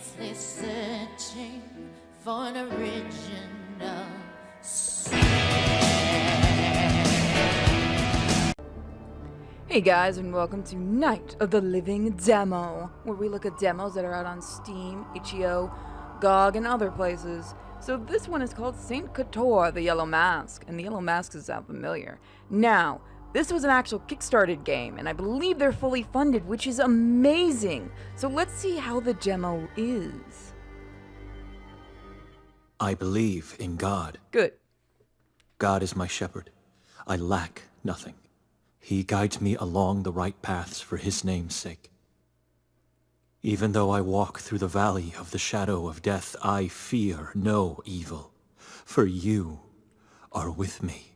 endlessly searching for an original soul. Hey guys, and welcome to Night of the Living Demo, where we look at demos that are out on Steam, itch.io, GOG, and other places. So this one is called Saint Kotar, the Yellow Mask, and the Yellow Mask is sound familiar. Now, this was an actual kickstarted game, and I believe they're fully funded, which is amazing. So let's see how the demo is. I believe in God. Good. God is my shepherd. I lack nothing. He guides me along the right paths for his name's sake. Even though I walk through the valley of the shadow of death, I fear no evil, for you are with me.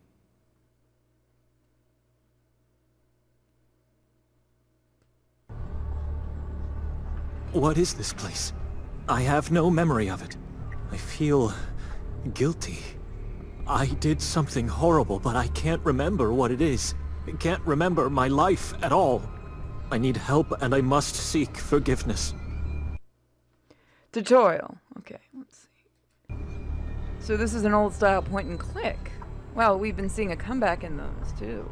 What is this place? I have no memory of it. I feel guilty. I did something horrible, but I can't remember what it is. I can't remember my life at all. I need help, and I must seek forgiveness. Tutorial. Okay, let's see. So this is an old style point and click. Well, we've been seeing a comeback in those too.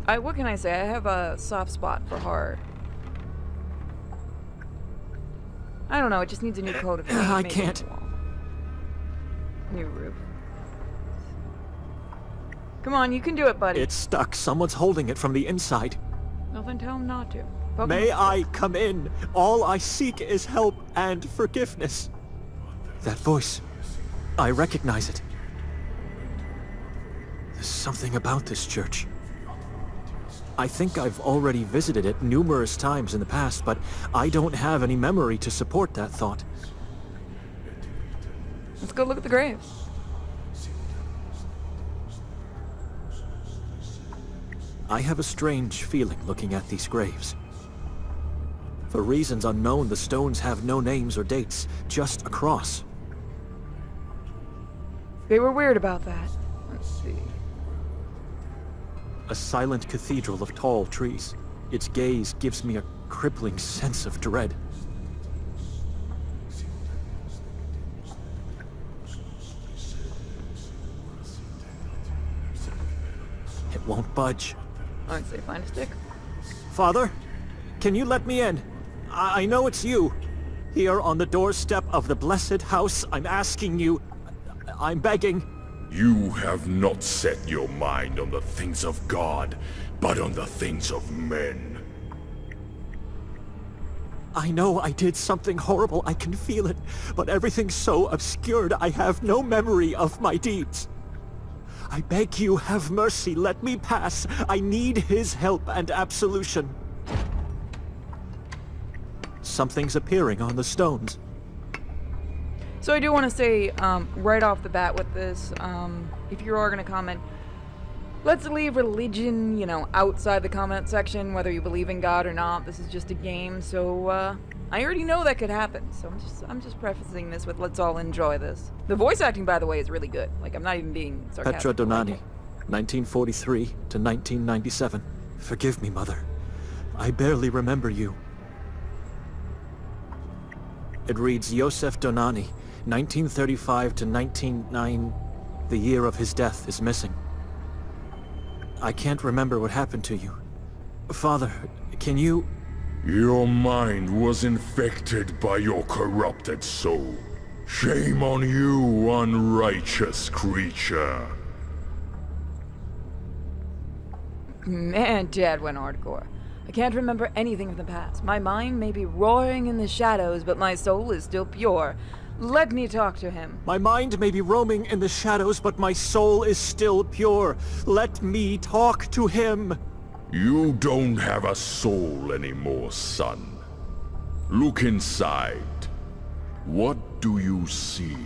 What can I say? I have a soft spot for horror. I don't know, it just needs a new coat of paint. I can't. New roof. Come on, you can do it, buddy. It's stuck. Someone's holding it from the inside. Well, then tell him not to. Pokemon. May I come in? All I seek is help and forgiveness. That voice. I recognize it. There's something about this church. I think I've already visited it numerous times in the past, but I don't have any memory to support that thought. Let's go look at the graves. I have a strange feeling looking at these graves. For reasons unknown, the stones have no names or dates, just a cross. They were weird about that. Let's see. A silent cathedral of tall trees. Its gaze gives me a crippling sense of dread. It won't budge. I'd say find a stick. Father, can you let me in? I know it's you. Here on the doorstep of the blessed house, I'm asking you, I'm begging. You have not set your mind on the things of God, but on the things of men. I know I did something horrible, I can feel it, but everything's so obscured, I have no memory of my deeds. I beg you, have mercy, let me pass. I need his help and absolution. Something's appearing on the stones. So I do want to say, right off the bat with this, if you are going to comment, let's leave religion, you know, outside the comment section, whether you believe in God or not. This is just a game, so, I already know that could happen, so I'm just prefacing this with let's all enjoy this. The voice acting, by the way, is really good. Like, I'm not even being sarcastic. Petra Donani, 1943 to 1997. Forgive me, Mother. I barely remember you. It reads Joseph Donani, 1935 to 1909. The year of his death is missing. I can't remember what happened to you. Father, can you... Your mind was infected by your corrupted soul. Shame on you, unrighteous creature. Man, Dad went hardcore. I can't remember anything of the past. My mind may be roaring in the shadows, but my soul is still pure. Let me talk to him. My mind may be roaming in the shadows, but my soul is still pure. Let me talk to him. You don't have a soul anymore, son. Look inside. What do you see?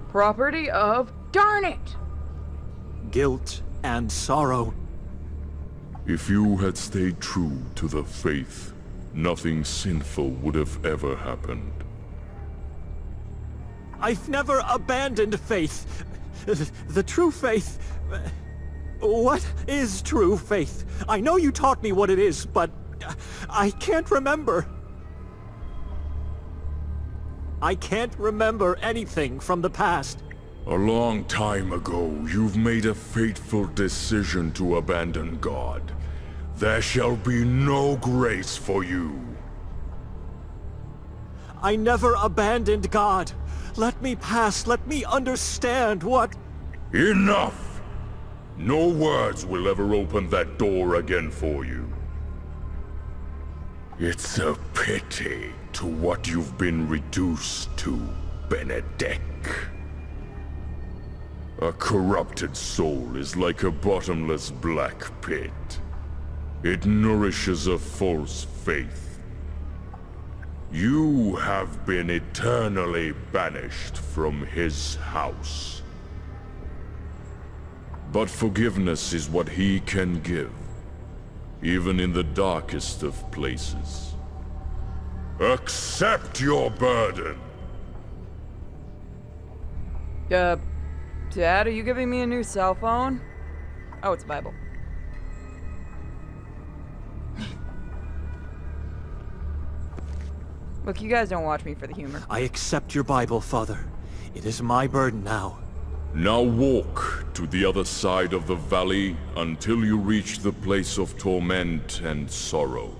Property of... Darn it! Guilt and sorrow. If you had stayed true to the faith, nothing sinful would have ever happened. I've never abandoned faith. The true faith... What is true faith? I know you taught me what it is, but I can't remember. I can't remember anything from the past. A long time ago, you've made a fateful decision to abandon God. There shall be no grace for you. I never abandoned God. Let me pass. Let me understand what... Enough! No words will ever open that door again for you. It's a pity to what you've been reduced to, Benedek. A corrupted soul is like a bottomless black pit. It nourishes a false faith. You have been eternally banished from his house. But forgiveness is what he can give, even in the darkest of places. Accept your burden! Dad, are you giving me a new cell phone? Oh, it's a Bible. Look, you guys don't watch me for the humor. I accept your Bible, Father. It is my burden now. Now walk to the other side of the valley until you reach the place of torment and sorrow.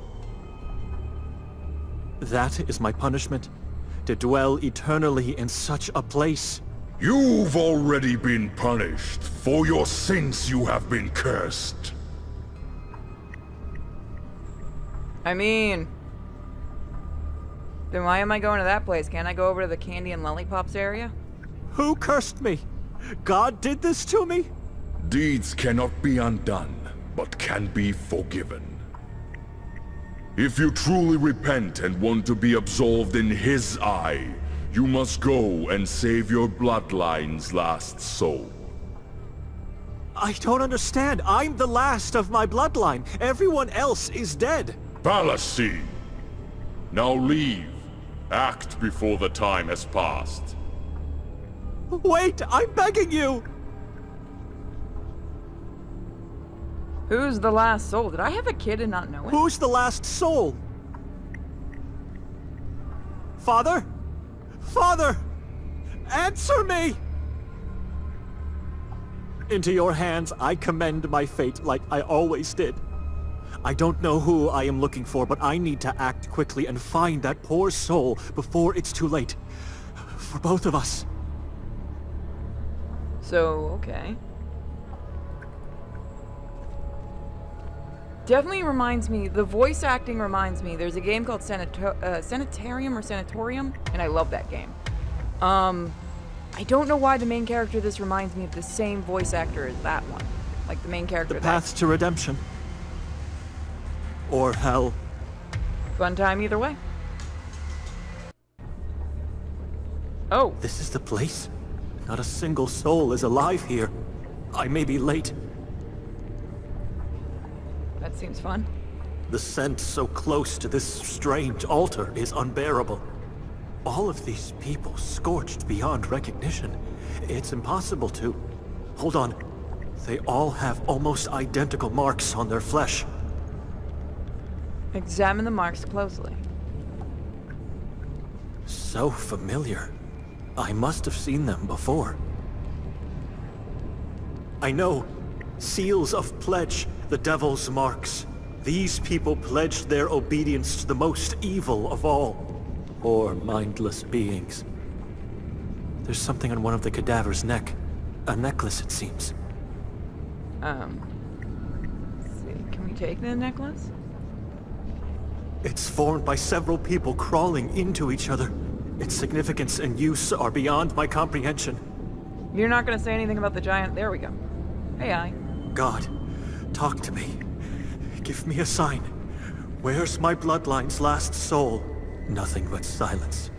That is my punishment? To dwell eternally in such a place? You've already been punished. For your sins you have been cursed. I mean... Then why am I going to that place? Can't I go over to the candy and lollipops area? Who cursed me? God did this to me? Deeds cannot be undone, but can be forgiven. If you truly repent and want to be absolved in his eye, you must go and save your bloodline's last soul. I don't understand. I'm the last of my bloodline. Everyone else is dead. Fallacy! Now leave. Act before the time has passed. Wait, I'm begging you! Who's the last soul? Did I have a kid and not know it? Who's the last soul? Father? Father! Answer me! Into your hands I commend my fate like I always did. I don't know who I am looking for, but I need to act quickly and find that poor soul before it's too late. For both of us. So, okay. Definitely reminds me, the voice acting reminds me, there's a game called Sanitarium or Sanatorium, and I love that game. I don't know why the main character of this reminds me of the same voice actor as that one. Like the main character The of that. path to redemption. Or hell. Fun time either way. Oh. This is the place? Not a single soul is alive here. I may be late. That seems fun. The scent so close to this strange altar is unbearable. All of these people scorched beyond recognition. It's impossible to... Hold on. They all have almost identical marks on their flesh. Examine the marks closely. So familiar. I must have seen them before. I know. Seals of pledge, the devil's marks. These people pledged their obedience to the most evil of all. Or mindless beings. There's something on one of the cadaver's neck. A necklace, it seems. Let's see. Can we take the necklace? It's formed by several people crawling into each other. Its significance and use are beyond my comprehension. You're not gonna say anything about the giant... There we go. Hey, I. God, talk to me. Give me a sign. Where's my bloodline's last soul? Nothing but silence.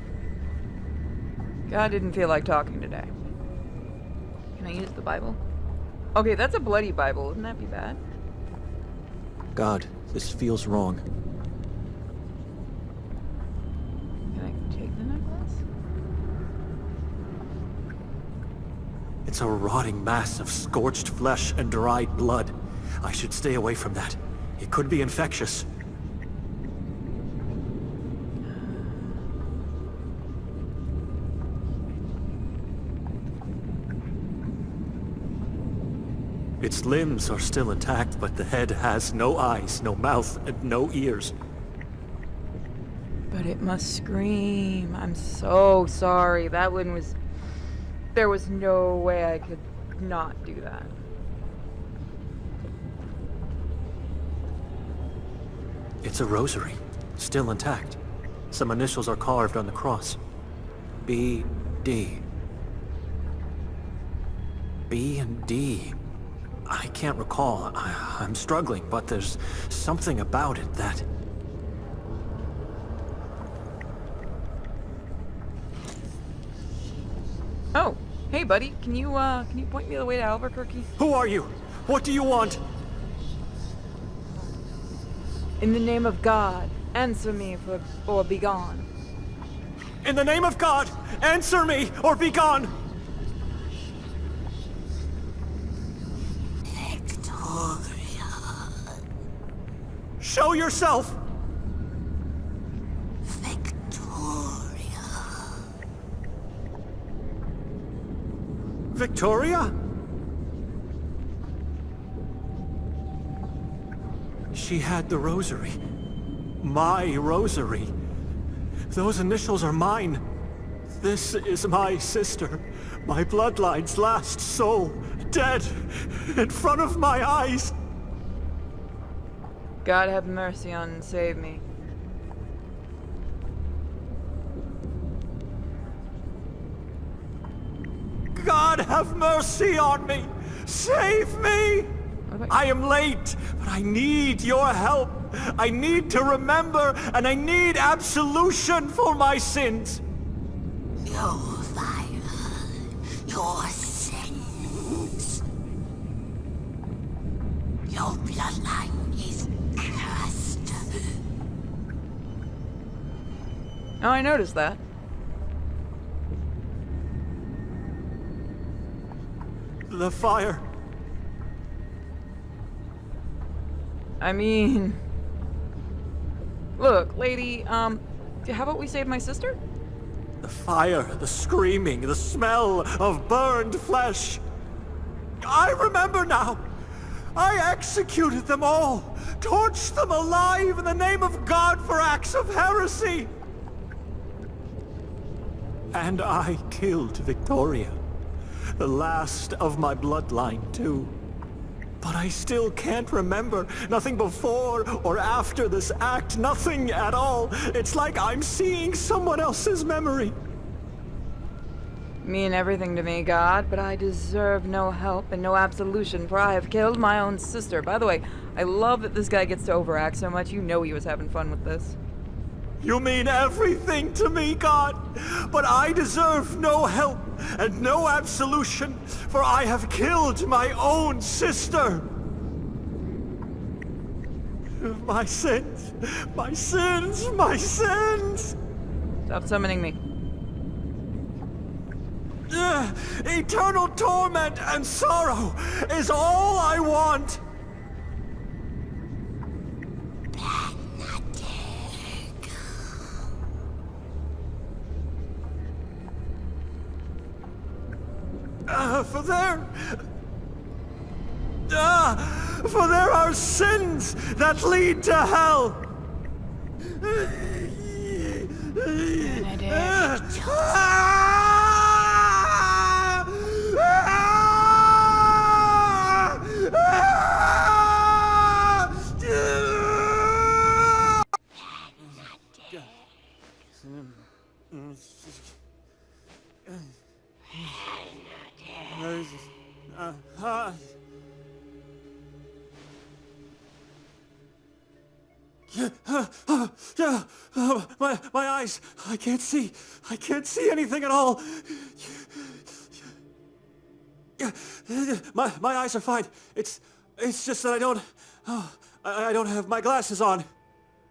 God didn't feel like talking today. Can I use the Bible? Okay, that's a bloody Bible. Wouldn't that be bad? God, this feels wrong. Can I take the necklace? It's a rotting mass of scorched flesh and dried blood. I should stay away from that. It could be infectious. Its limbs are still intact, but the head has no eyes, no mouth, and no ears. But it must scream. I'm so sorry. That one was... There was no way I could not do that. It's a rosary, still intact. Some initials are carved on the cross. B.D. B and D. I can't recall. I'm struggling, but there's something about it that... Oh, hey buddy, can you point me the way to Albuquerque? Who are you? What do you want? In the name of God, answer me or be gone. In the name of God, answer me or be gone! Victoria. Show yourself! Victoria. Victoria? She had the rosary. My rosary. Those initials are mine. This is my sister. My bloodline's last soul. Dead. In front of my eyes. God have mercy on and save me. God have mercy on me! Save me! I am late, but I need your help. I need to remember, and I need absolution for my sins. Your fire. Your sins. Your bloodline is cursed. Oh, I noticed that. The fire. I mean... Look, lady, how about we save my sister? The fire, the screaming, the smell of burned flesh. I remember now. I executed them all, torched them alive in the name of God for acts of heresy. And I killed Victoria, the last of my bloodline too. But I still can't remember. Nothing before or after this act. Nothing at all. It's like I'm seeing someone else's memory. Mean everything to me, God, but I deserve no help and no absolution, for I have killed my own sister. By the way, I love that this guy gets to overact so much. You know he was having fun with this. You mean everything to me, God, but I deserve no help and no absolution, for I have killed my own sister. My sins, my sins, my sins! Stop summoning me. Eternal torment and sorrow is all I want. For there are sins that lead to hell. My eyes, I can't see anything at all. My eyes are fine. It's just that I don't have my glasses on.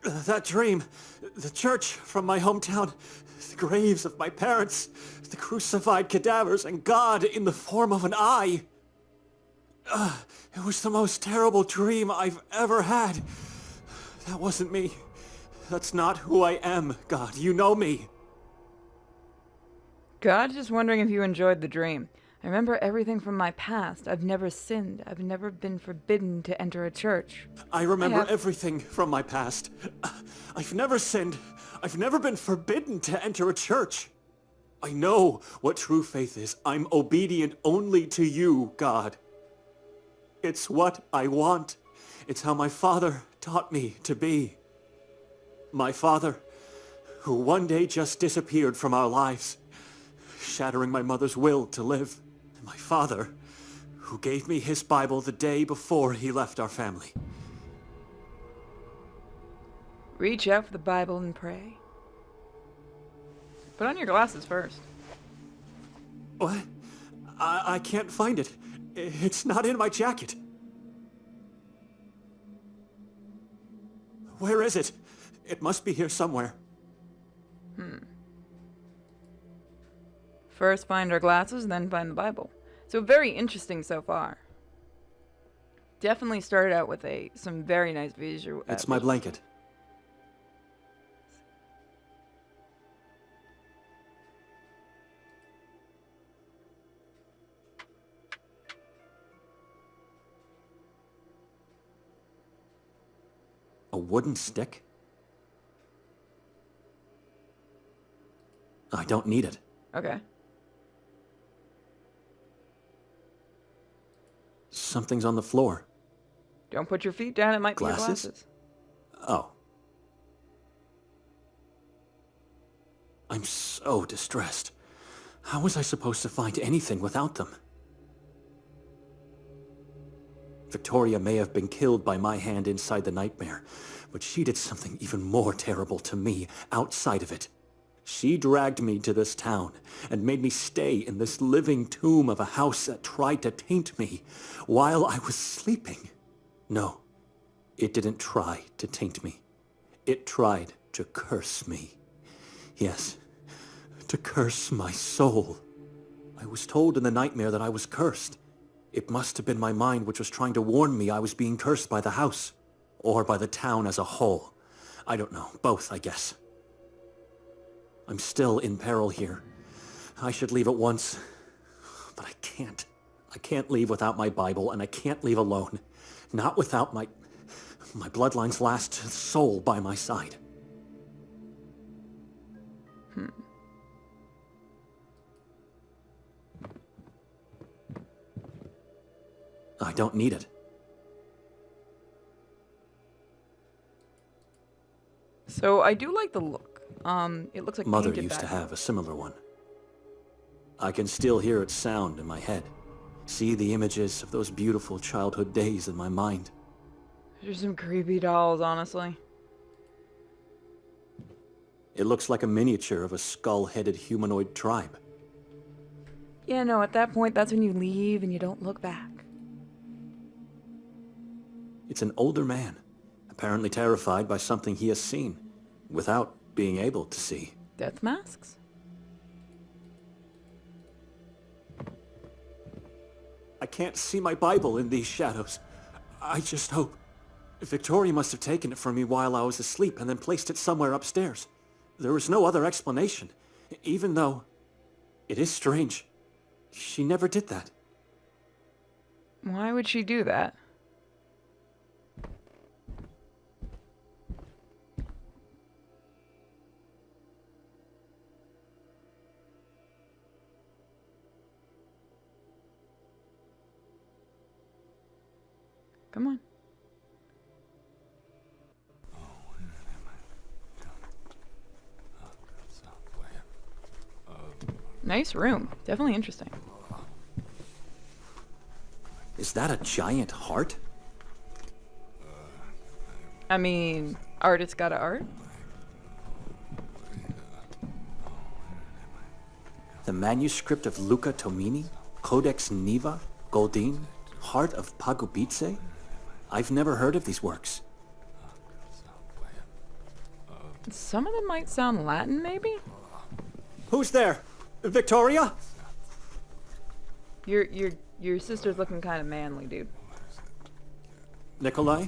That dream, the church from my hometown, the graves of my parents, the crucified cadavers, and God in the form of an eye. It was the most terrible dream I've ever had. That wasn't me. That's not who I am, God. You know me. God, just wondering if you enjoyed the dream. I remember everything from my past. I've never sinned. I've never been forbidden to enter a church. I remember have- everything from my past. I've never sinned. I've never been forbidden to enter a church. I know what true faith is. I'm obedient only to you, God. It's what I want. It's how my father taught me to be. My father, who one day just disappeared from our lives, shattering my mother's will to live. My father, who gave me his Bible the day before he left our family. Reach out for the Bible and pray. Put on your glasses first. What? I can't find it. It's not in my jacket. Where is it? It must be here somewhere. First find our glasses, then find the Bible. So very interesting so far. Definitely started out with some very nice visual. It's my blanket. A wooden stick? I don't need it. Okay. Something's on the floor. Don't put your feet down, it might be your Glasses? glasses. Oh. I'm so distressed. How was I supposed to find anything without them? Victoria may have been killed by my hand inside the nightmare, but she did something even more terrible to me outside of it. She dragged me to this town and made me stay in this living tomb of a house that tried to taint me while I was sleeping. No, it didn't try to taint me. It tried to curse me. Yes, to curse my soul. I was told in the nightmare that I was cursed. It must have been my mind which was trying to warn me I was being cursed by the house, or by the town as a whole. I don't know, both, I guess. I'm still in peril here. I should leave at once, but I can't. I can't leave without my Bible, and I can't leave alone. Not without my bloodline's last soul by my side. I don't need it. So I do like the look. It looks like Mother painted used to back. have a similar one. I can still hear its sound in my head. See the images of those beautiful childhood days in my mind. There's some creepy dolls, honestly. It looks like a miniature of a skull-headed humanoid tribe. Yeah, no, at that point, that's when you leave and you don't look back. It's an older man, apparently terrified by something he has seen, without being able to see. Death masks? I can't see my Bible in these shadows. I just hope. Victoria must have taken it from me while I was asleep and then placed it somewhere upstairs. There was no other explanation, even though it is strange. She never did that. Why would she do that? Come on. Nice room. Definitely interesting. Is that a giant heart? I mean, artist got a art. The manuscript of Luca Tomini? Codex Niva? Goldin? Heart of Pagubitse? I've never heard of these works. Some of them might sound Latin, maybe? Who's there? Victoria? Your sister's looking kind of manly, dude. Nikolai?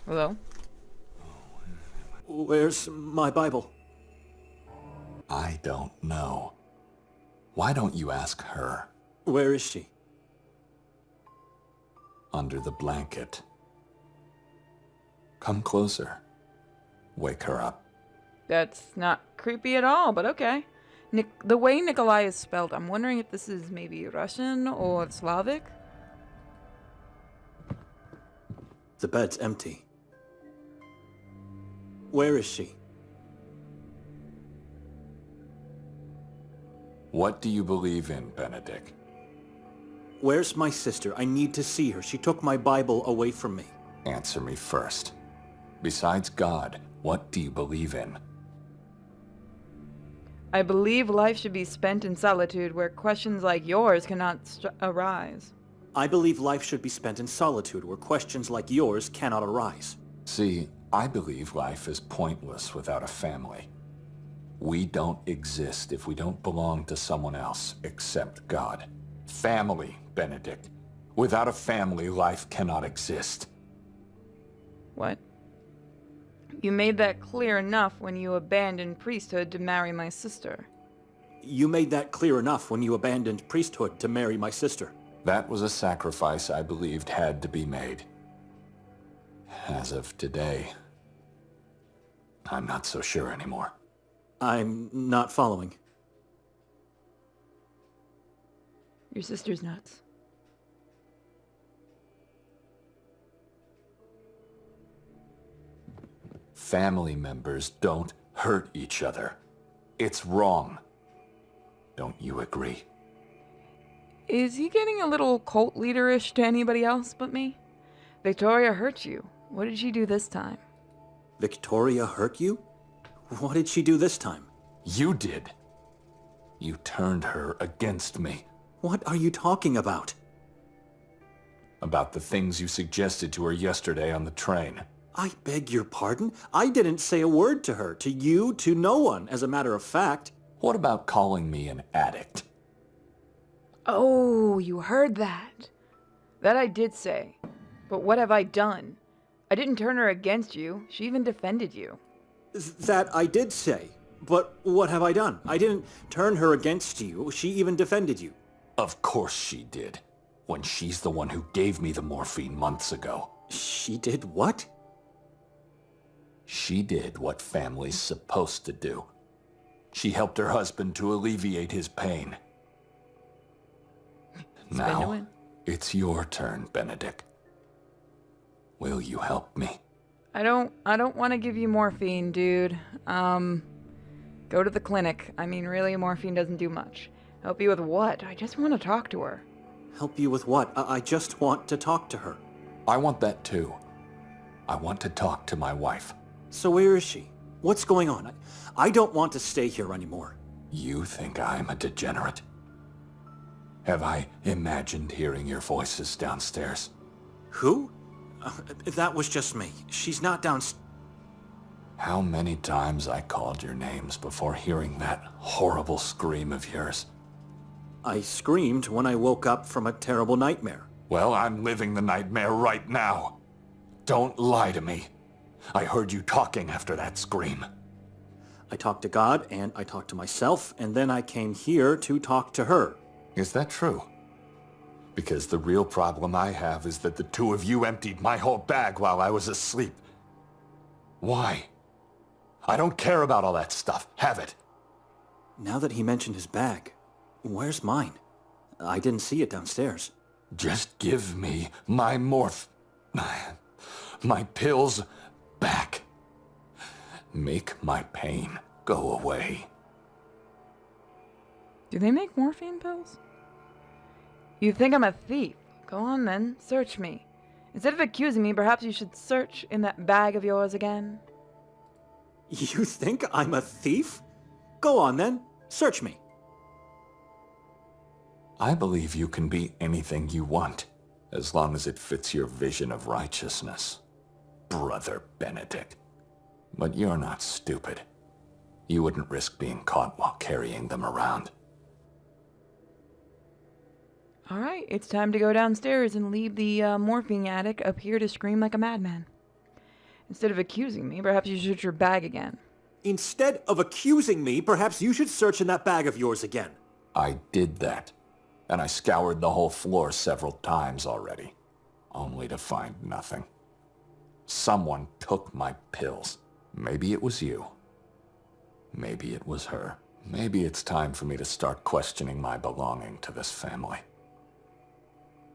Hello? Where's my Bible? I don't know. Why don't you ask her? Where is she? Under the blanket. Come closer. Wake her up. That's not creepy at all, but okay. The way Nikolai is spelled, I'm wondering if this is maybe Russian or Slavic? The bed's empty. Where is she? What do you believe in, Benedict? Where's my sister? I need to see her. She took my Bible away from me. Answer me first. Besides God, what do you believe in? I believe life should be spent in solitude where questions like yours cannot arise. I believe life should be spent in solitude where questions like yours cannot arise. See, I believe life is pointless without a family. We don't exist if we don't belong to someone else except God. Family, Benedict. Without a family, life cannot exist. What? You made that clear enough when you abandoned priesthood to marry my sister. You made that clear enough when you abandoned priesthood to marry my sister. That was a sacrifice I believed had to be made. As of today, I'm not so sure anymore. I'm not following. Your sister's nuts. Family members don't hurt each other. It's wrong. Don't you agree? Is he getting a little cult leader-ish to anybody else but me? Victoria hurt you. What did she do this time? Victoria hurt you? What did she do this time? You did. You turned her against me. What are you talking about? About the things you suggested to her yesterday on the train. I beg your pardon? I didn't say a word to her, to you, to no one, as a matter of fact. What about calling me an addict? Oh, you heard that. That I did say. But what have I done? I didn't turn her against you. She even defended you. That I did say. But what have I done? I didn't turn her against you. She even defended you. Of course she did. When she's the one who gave me the morphine months ago. She did what? She did what family's supposed to do. She helped her husband to alleviate his pain. Now, it's your turn, Benedict. Will you help me? I don't want to give you morphine, dude. Go to the clinic. I mean, really, morphine doesn't do much. Help you with what? I just want to talk to her. Help you with what? I just want to talk to her. I want that too. I want to talk to my wife. So where is she? What's going on? I don't want to stay here anymore. You think I'm a degenerate? Have I imagined hearing your voices downstairs? Who? That was just me. She's not downstairs. How many times I called your names before hearing that horrible scream of yours? I screamed when I woke up from a terrible nightmare. Well, I'm living the nightmare right now. Don't lie to me. I heard you talking after that scream. I talked to God, and I talked to myself, and then I came here to talk to her. Is that true? Because the real problem I have is that the two of you emptied my whole bag while I was asleep. Why? I don't care about all that stuff. Have it. Now that he mentioned his bag, where's mine? I didn't see it downstairs. Just give me my my pills back. Make my pain go away. Do they make morphine pills? You think I'm a thief? Go on then, search me. Instead of accusing me, perhaps you should search in that bag of yours again. You think I'm a thief? Go on then, search me. I believe you can be anything you want, as long as it fits your vision of righteousness, Brother Benedict. But you're not stupid. You wouldn't risk being caught while carrying them around. Alright, it's time to go downstairs and leave the morphine addict up here to scream like a madman. Instead of accusing me, perhaps you should search your bag again. Instead of accusing me, perhaps you should search in that bag of yours again. I did that, and I scoured the whole floor several times already, only to find nothing. Someone took my pills. Maybe it was you. Maybe it was her. Maybe it's time for me to start questioning my belonging to this family.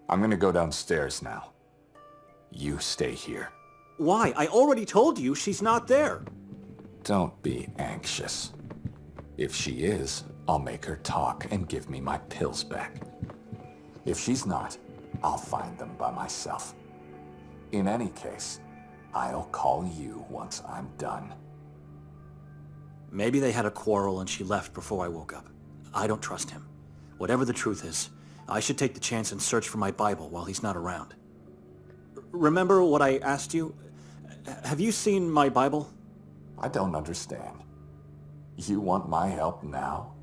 I'm gonna go downstairs now. You stay here. Why? I already told you she's not there. Don't be anxious. If she is, I'll make her talk and give me my pills back. If she's not, I'll find them by myself. In any case, I'll call you once I'm done. Maybe they had a quarrel and she left before I woke up. I don't trust him. Whatever the truth is, I should take the chance and search for my Bible while he's not around. Remember what I asked you? Have you seen my Bible? I don't understand. You want my help now?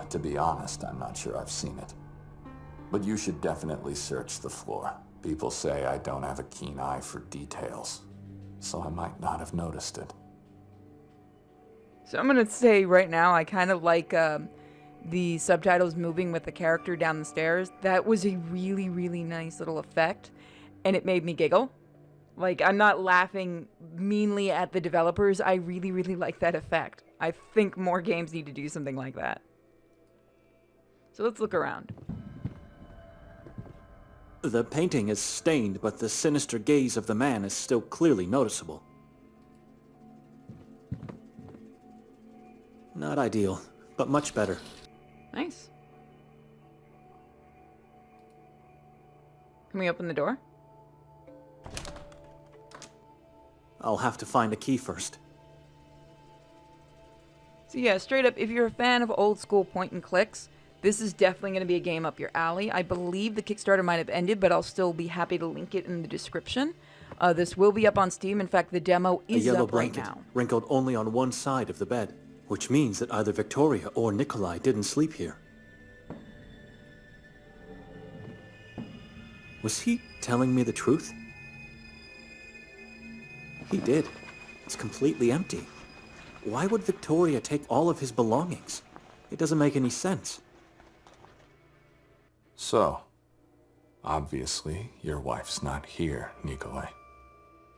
To be honest, I'm not sure I've seen it. But you should definitely search the floor. People say I don't have a keen eye for details, so I might not have noticed it. So I'm gonna say right now, I kind of like the subtitles moving with the character down the stairs. That was a really, really nice little effect, and it made me giggle. Like, I'm not laughing meanly at the developers. I really, really like that effect. I think more games need to do something like that. So let's look around. The painting is stained, but the sinister gaze of the man is still clearly noticeable. Not ideal, but much better. Nice. Can we open the door? I'll have to find a key first. So yeah, straight up, if you're a fan of old school point and clicks, this is definitely going to be a game up your alley. I believe the Kickstarter might have ended, but I'll still be happy to link it in the description. This will be up on Steam. In fact, the demo is a yellow up right blanket, now. wrinkled only on one side of the bed, which means that either Victoria or Nikolai didn't sleep here. Was he telling me the truth? He did. It's completely empty. Why would Victoria take all of his belongings? It doesn't make any sense. So, obviously, your wife's not here, Nikolai.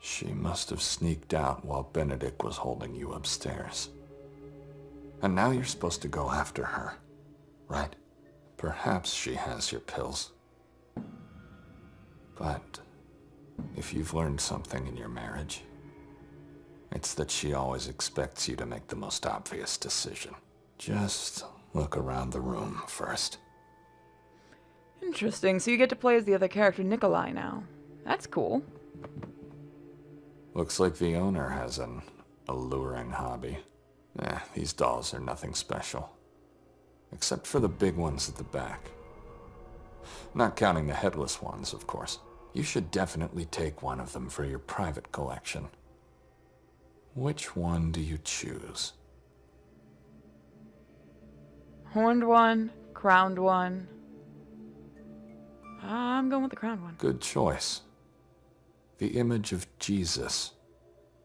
She must have sneaked out while Benedict was holding you upstairs. And now you're supposed to go after her, right? Perhaps she has your pills. But if you've learned something in your marriage, it's that she always expects you to make the most obvious decision. Just look around the room first. Interesting. So you get to play as the other character, Nikolai, now. That's cool. Looks like the owner has an alluring hobby. These dolls are nothing special. Except for the big ones at the back. Not counting the headless ones, of course. You should definitely take one of them for your private collection. Which one do you choose? Horned one, crowned one. I'm going with the crowned one. Good choice. The image of Jesus.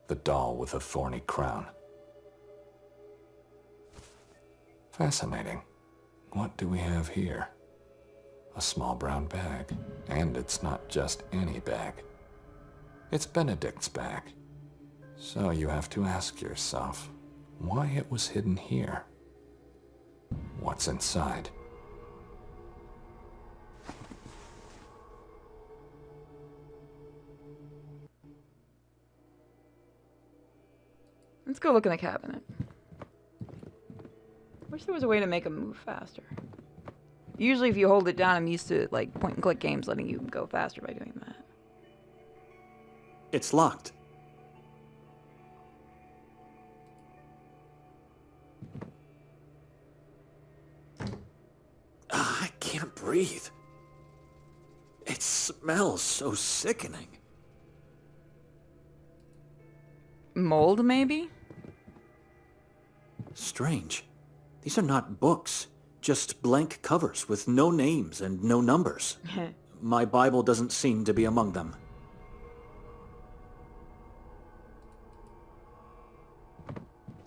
The doll with a thorny crown. Fascinating. What do we have here? A small brown bag. And it's not just any bag. It's Benedict's bag. So you have to ask yourself why it was hidden here. What's inside? Let's go look in the cabinet. Wish there was a way to make him move faster. Usually if you hold it down, I'm used to like point and click games letting you go faster by doing that. It's locked. I can't breathe. It smells so sickening. Mold, maybe? Strange. These are not books, just blank covers with no names and no numbers. My Bible doesn't seem to be among them.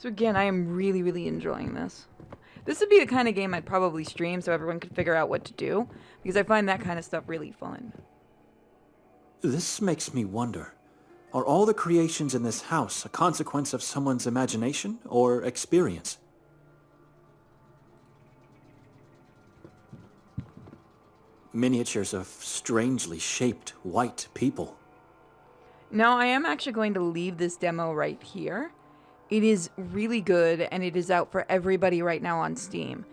So again, I am really, really enjoying this. This would be the kind of game I'd probably stream so everyone could figure out what to do, because I find that kind of stuff really fun. This makes me wonder, are all the creations in this house a consequence of someone's imagination or experience? Miniatures of strangely shaped white people. Now, I am actually going to leave this demo right here. It is really good, and it is out for everybody right now on Steam.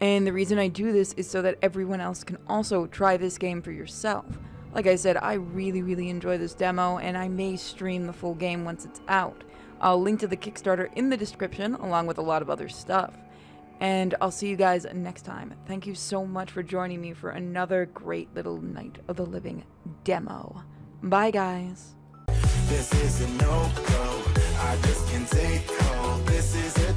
And the reason I do this is so that everyone else can also try this game for yourself. Like I said, I really, really enjoy this demo, and I may stream the full game once it's out. I'll link to the Kickstarter in the description, along with a lot of other stuff. And I'll see you guys next time. Thank you so much for joining me for another great little Night of the Living demo. Bye, guys. This is a no-go, I just can't take hold. This is a